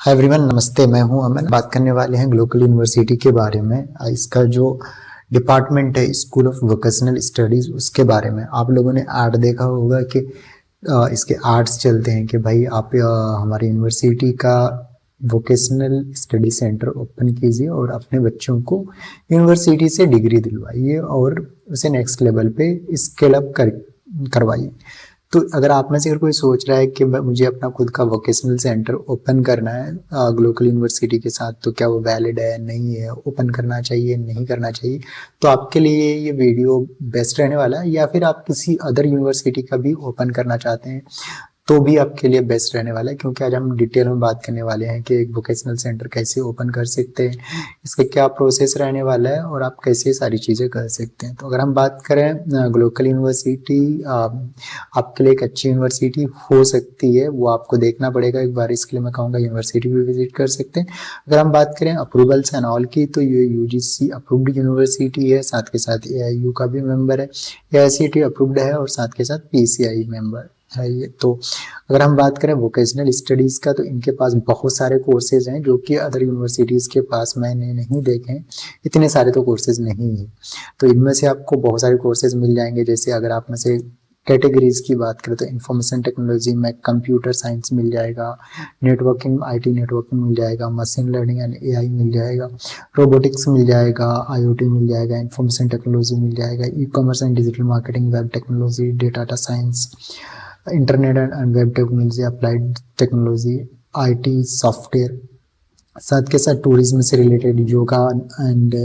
Hi everyone, नमस्ते। मैं हूं अमन। बात करने वाले हैं ग्लोबल यूनिवर्सिटी के बारे में। इसका जो डिपार्टमेंट है स्कूल ऑफ वोकेशनल स्टडीज, उसके बारे में आप लोगों ने ऐड देखा होगा कि इसके एड्स चलते हैं कि भाई आप हमारी यूनिवर्सिटी का वोकेशनल स्टडी सेंटर ओपन कीजिए और अपने बच्चों को यूनिवर्सिटी से डिग्री दिलवाइए और उसे नेक्स्ट लेवल पे स्केल अप करवाइए। तो अगर आप में से अगर कोई सोच रहा है कि मुझे अपना खुद का वोकेशनल सेंटर ओपन करना है ग्लोबल यूनिवर्सिटी के साथ, तो क्या वो वैलिड है, नहीं है, ओपन करना चाहिए, नहीं करना चाहिए, तो आपके लिए ये वीडियो बेस्ट रहने वाला है। या फिर आप किसी अदर यूनिवर्सिटी का भी ओपन करना चाहते हैं तो भी आपके लिए बेस्ट रहने वाला है, क्योंकि आज हम डिटेल में बात करने वाले हैं कि एक वोकेशनल सेंटर कैसे ओपन कर सकते हैं, इसका क्या प्रोसेस रहने वाला है और आप कैसे सारी चीज़ें कर सकते हैं। तो अगर हम बात करें ग्लोबल यूनिवर्सिटी आपके लिए एक अच्छी यूनिवर्सिटी हो सकती है, वो आपको देखना पड़ेगा एक बार। इसके लिए मैं कहूँगा यूनिवर्सिटी भी विजिट कर सकते हैं। अगर हम बात करें अप्रूवल्स एंड ऑल की, तो ये यूजीसी अप्रूव्ड यूनिवर्सिटी है, साथ के साथ एआईयू का भी मेंबर है, एआईसीटी अप्रूव्ड है और साथ के साथ पीसीआई मेंबर है ये। तो अगर हम बात करें वोकेशनल स्टडीज़ का, तो इनके पास बहुत सारे कोर्सेज हैं जो कि अदर यूनिवर्सिटीज़ के पास मैंने नहीं देखे हैं। इतने सारे तो कोर्सेज नहीं हैं, तो इनमें से आपको बहुत सारे कोर्सेज मिल जाएंगे। जैसे अगर आप में से कैटेगरीज की बात करें तो इंफॉर्मेशन टेक्नोलॉजी में कंप्यूटर साइंस मिल जाएगा, नेटवर्किंग आईटी नेटवर्किंग मिल जाएगा, मशीन लर्निंग एंड एआई मिल जाएगा, रोबोटिक्स मिल जाएगा, आईओटी मिल जाएगा, इंफॉर्मेशन टेक्नोलॉजी मिल जाएगा, e commerce and digital marketing, web technology, data science, internet and web technology, applied technology, IT software, साथ के साथ टूरिज्म से related yoga and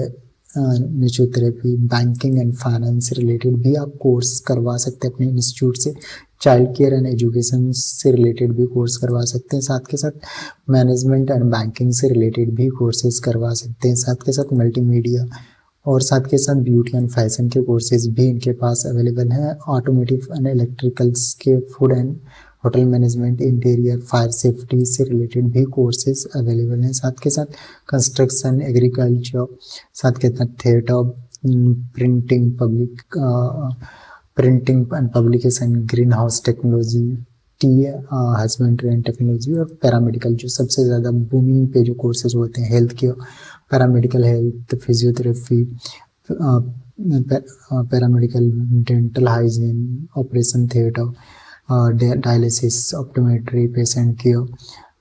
naturotherapy, banking and finance से related भी आप कोर्स करवा सकते हैं अपने इंस्टीट्यूट से। चाइल्ड केयर एंड एजुकेशन से रिलेटेड भी कोर्स करवा सकते हैं। साथ के साथ मैनेजमेंट एंड बैंकिंग से रिलेटेड भी कोर्सेज करवा सकते हैं। साथ के साथ मल्टीमीडिया और साथ के साथ ब्यूटी एंड फैशन के कोर्सेज भी इनके पास अवेलेबल हैं। ऑटोमोटिव एंड इलेक्ट्रिकल्स के, food and hotel management, interior, fire safety से रिलेटेड भी कोर्सेज अवेलेबल हैं। साथ के साथ कंस्ट्रक्शन, एग्रीकल्चर, साथ के साथ theatre, printing, printing and publication, green house technology, T husbandry and technology और पैरामेडिकल, जो सबसे ज़्यादा बूमिंग पे जो कोर्सेज होते हैं, health care, paramedical health, physiotherapy, paramedical, dental hygiene, operation theatre, dialysis, optometry, patient care,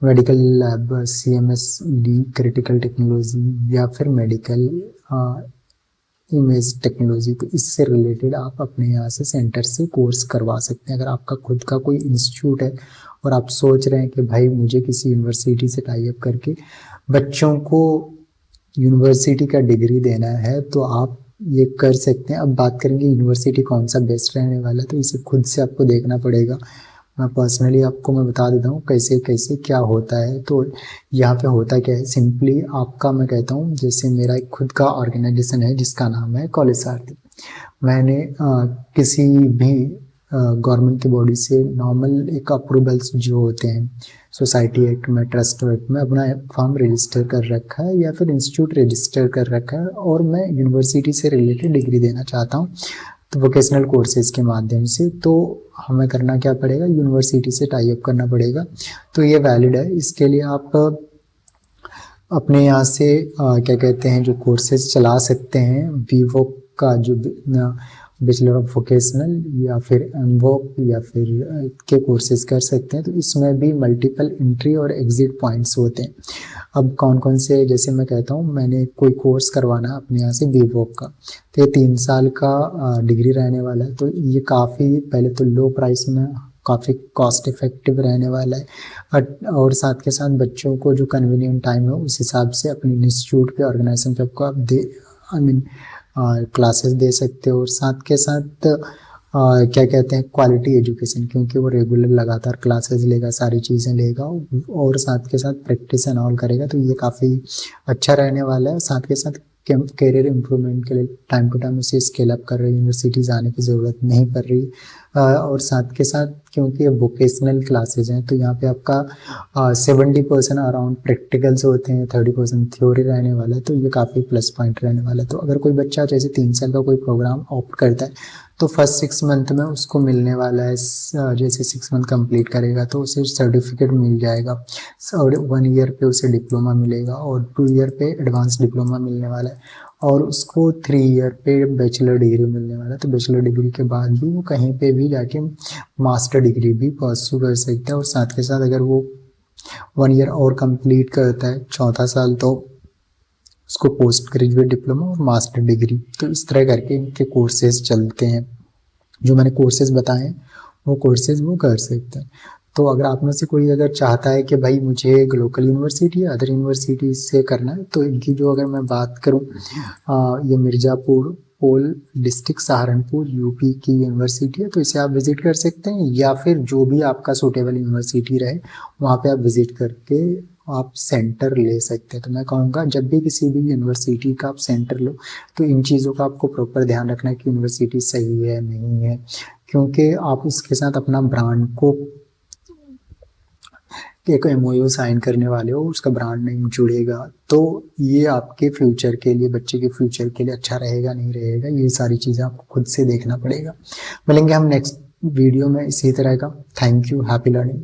medical lab, CMSD, critical technology या फिर मेडिकल इमेज टेक्नोलॉजी। तो इससे रिलेटेड आप अपने यहाँ से सेंटर से कोर्स करवा सकते हैं। अगर आपका खुद का कोई इंस्टीट्यूट है और आप सोच रहे हैं कि भाई मुझे किसी यूनिवर्सिटी से टाई अप करके बच्चों को यूनिवर्सिटी का डिग्री देना है, तो आप ये कर सकते हैं। अब बात करेंगे यूनिवर्सिटी कौन सा बेस्ट रहने वाला है, तो इसे खुद से आपको देखना पड़ेगा। मैं पर्सनली आपको मैं बता देता हूँ कैसे कैसे क्या होता है। तो यहाँ पे होता क्या है, सिंपली आपका मैं कहता हूँ, जैसे मेरा एक खुद का ऑर्गेनाइजेशन है जिसका नाम है कॉलेज सारथी। मैंने किसी भी गवर्नमेंट की बॉडी से नॉर्मल एक अप्रूवल्स जो होते हैं, सोसाइटी एक्ट में, ट्रस्ट एक्ट में, अपना फॉर्म रजिस्टर कर रखा है या फिर इंस्टीट्यूट रजिस्टर कर रखा है और मैं यूनिवर्सिटी से रिलेटेड डिग्री देना चाहता हूँ तो वोकेशनल कोर्सेज के माध्यम से। तो हमें करना क्या पड़ेगा, यूनिवर्सिटी से टाई अप करना पड़ेगा। तो ये वैलिड है। इसके लिए आप अपने यहाँ से क्या कहते हैं जो कोर्सेज चला सकते हैं, वीवो का जो बैचलर ऑफ वोकेशनल या फिर एमवोक या फिर के कोर्सेज कर सकते हैं। तो इसमें भी मल्टीपल एंट्री और एग्जिट पॉइंट्स होते हैं। अब कौन कौन से, जैसे मैं कहता हूँ मैंने कोई कोर्स करवाना है अपने यहाँ से वीवोक का, तो ये 3 साल का डिग्री रहने वाला है। तो ये काफ़ी पहले तो लो प्राइस में काफ़ी कॉस्ट इफेक्टिव रहने वाला है और साथ के साथ बच्चों को जो कन्वीनियंट टाइम है उस हिसाब से अपने इंस्टीट्यूट पे, ऑर्गेनाइजेशन पे आपको आप क्लासेस दे सकते हो। और साथ के साथ क्या कहते हैं क्वालिटी एजुकेशन, क्योंकि वो रेगुलर लगातार क्लासेस लेगा, सारी चीज़ें लेगा और साथ के साथ प्रैक्टिस एंड ऑल करेगा। तो ये काफ़ी अच्छा रहने वाला है। साथ के साथ कैरियर इम्प्रूवमेंट के लिए टाइम टू टाइम उसे स्केल अप कर रही है, यूनिवर्सिटी जाने की ज़रूरत नहीं पड़ रही। और साथ के साथ क्योंकि ये वोकेशनल क्लासेज हैं तो यहाँ पे आपका 70% अराउंड प्रैक्टिकल्स होते हैं, 30% थ्योरी रहने वाला है। तो ये काफ़ी प्लस पॉइंट रहने वाला है। तो अगर कोई बच्चा जैसे 3 साल का कोई प्रोग्राम ऑप्ट करता है तो फर्स्ट 6 मंथ में उसको मिलने वाला है, जैसे 6 मंथ कंप्लीट करेगा तो उसे सर्टिफिकेट मिल जाएगा, और 1 ईयर पे उसे डिप्लोमा मिलेगा, और 2 ईयर पे एडवांस डिप्लोमा मिलने वाला है, और उसको 3 ईयर पे बैचलर डिग्री मिलने वाला है। तो बैचलर डिग्री के बाद भी वो कहीं पे भी जाके मास्टर डिग्री भी परस्यू कर सकता है, और साथ के साथ अगर वो 1 ईयर और कंप्लीट करता है, चौथा साल, तो उसको पोस्ट ग्रेजुएट डिप्लोमा और मास्टर डिग्री, तो इस तरह करके इनके कोर्सेज चलते हैं। जो मैंने कोर्सेज बताए हैं वो कोर्सेज वो कर सकते हैं। तो अगर आप में से कोई अगर चाहता है कि भाई मुझे लोकल यूनिवर्सिटी या अदर यूनिवर्सिटी से करना है, तो इनकी जो अगर मैं बात करूँ, ये मिर्ज़ापुर पोल डिस्ट्रिक्ट सहारनपुर यूपी की यूनिवर्सिटी है, तो इसे आप विजिट कर सकते हैं, या फिर जो भी आपका सूटेबल यूनिवर्सिटी रहे वहाँ पे आप विजिट करके आप सेंटर ले सकते हैं। तो मैं कहूँगा जब भी किसी भी यूनिवर्सिटी का आप सेंटर लो तो इन चीज़ों का आपको प्रॉपर ध्यान रखना है कि यूनिवर्सिटी सही है नहीं है, क्योंकि आप उसके साथ अपना ब्रांड को एक एमओयू साइन करने वाले हो, उसका ब्रांड नेम जुड़ेगा, तो ये आपके फ्यूचर के लिए, बच्चे के फ्यूचर के लिए अच्छा रहेगा नहीं रहेगा, ये सारी चीज़ें आपको खुद से देखना पड़ेगा। मिलेंगे हम नेक्स्ट वीडियो में इसी तरह का। Thank you, happy learning.